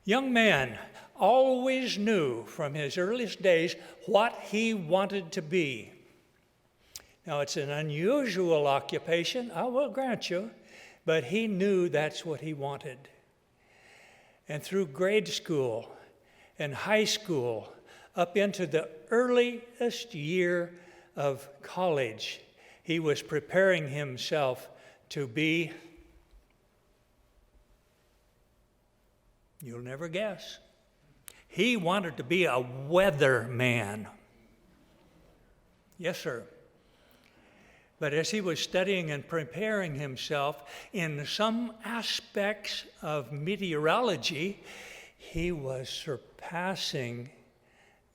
Young man always knew from his earliest days what he wanted to be. Now, it's an unusual occupation, I will grant you, but he knew that's what he wanted. And through grade school and high school, up into the earliest year of college, he was preparing himself to be, you'll never guess, he wanted to be a weatherman. Yes, sir. But as he was studying and preparing himself in some aspects of meteorology, he was surpassing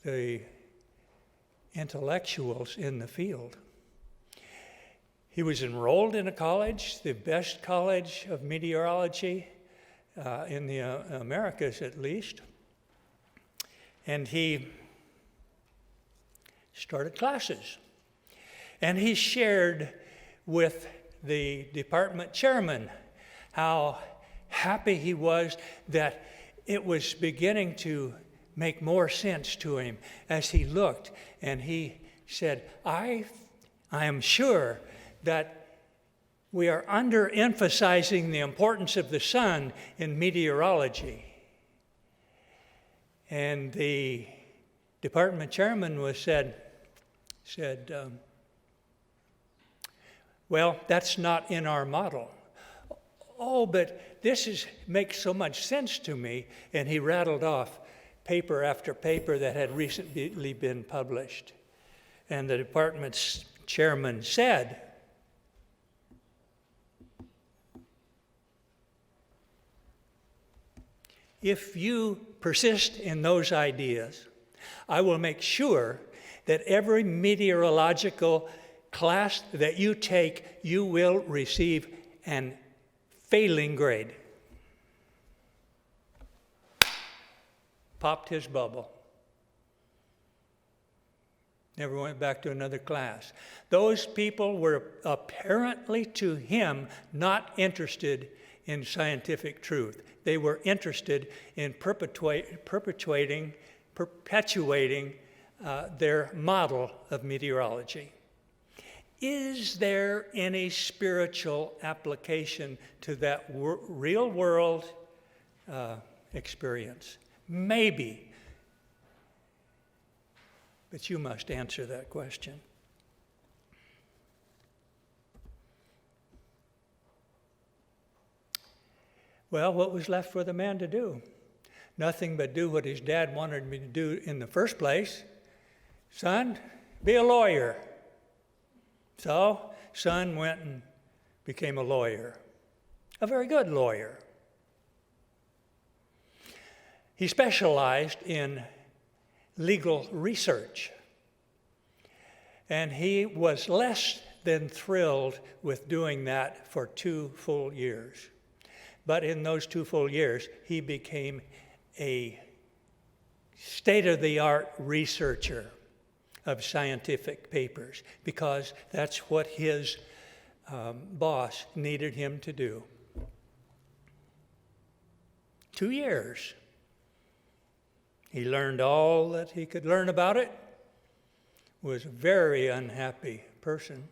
the intellectuals in the field. He was enrolled in a college, the best college of meteorology in the Americas at least, and he started classes. And he shared with the department chairman how happy he was that it was beginning to make more sense to him as he looked. And he said, I am sure that we are underemphasizing the importance of the sun in meteorology. And the department chairman said, well, that's not in our model. Oh, but this makes so much sense to me. And he rattled off paper after paper that had recently been published. And the department's chairman said, if you persist in those ideas, I will make sure that every meteorological class that you take, you will receive an failing grade. Popped his bubble. Never went back to another class. Those people were apparently to him not interested in scientific truth. They were interested in perpetuating their model of meteorology. Is there any spiritual application to that real world experience? Maybe. But you must answer that question. Well, what was left for the man to do? Nothing but do what his dad wanted me to do in the first place. Son, be a lawyer. So, son went and became a lawyer, a very good lawyer. He specialized in legal research, and he was less than thrilled with doing that for 2 full years. But in those 2 full years, he became a state-of-the-art researcher of scientific papers, because that's what his boss needed him to do. 2 years. He learned all that he could learn about it, was a very unhappy person,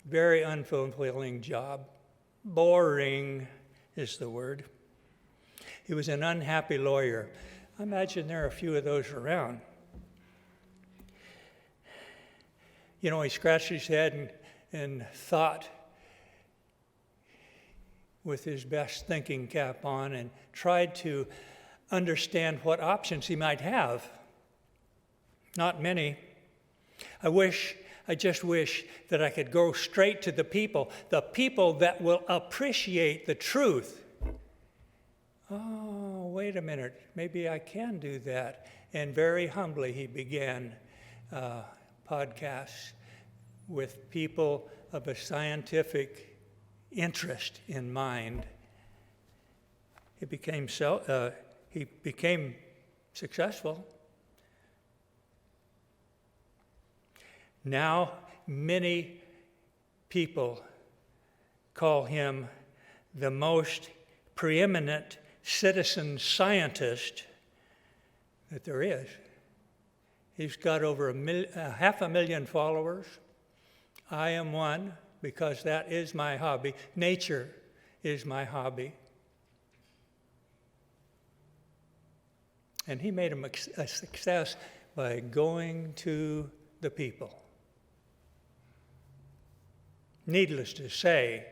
very unfulfilling job. Boring is the word. He was an unhappy lawyer. I imagine there are a few of those around. You know, he scratched his head and thought with his best thinking cap on and tried to understand what options he might have. Not many. I just wish that I could go straight to the people that will appreciate the truth. Oh, wait a minute, maybe I can do that. And very humbly he began podcasts with people of a scientific interest in mind. He became successful. Now, many people call him the most preeminent citizen scientist that there is. He's got over 500,000 followers. I am one because that is my hobby. Nature is my hobby. And he made a success by going to the people. Needless to say,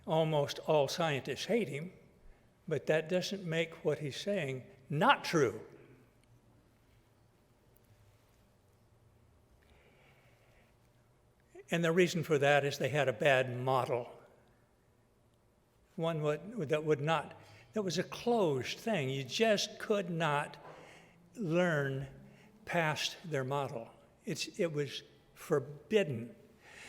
almost all scientists hate him, but that doesn't make what he's saying not true. And the reason for that is they had a bad model. One that was a closed thing. You just could not learn past their model. It was forbidden.